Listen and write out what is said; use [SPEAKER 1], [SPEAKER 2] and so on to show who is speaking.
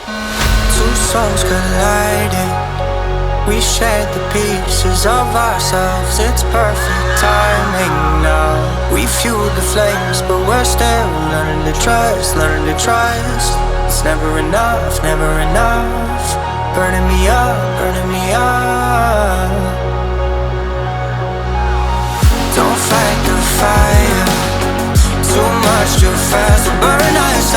[SPEAKER 1] Two souls colliding. We shared the pieces of ourselves. It's perfect timing now. We fueled the flames, but we're still learning to trust, learning to trust. It's never enough, never enough. Burning me up, burning me up. Don't fight the fire. Too much, too fast, we'll burn us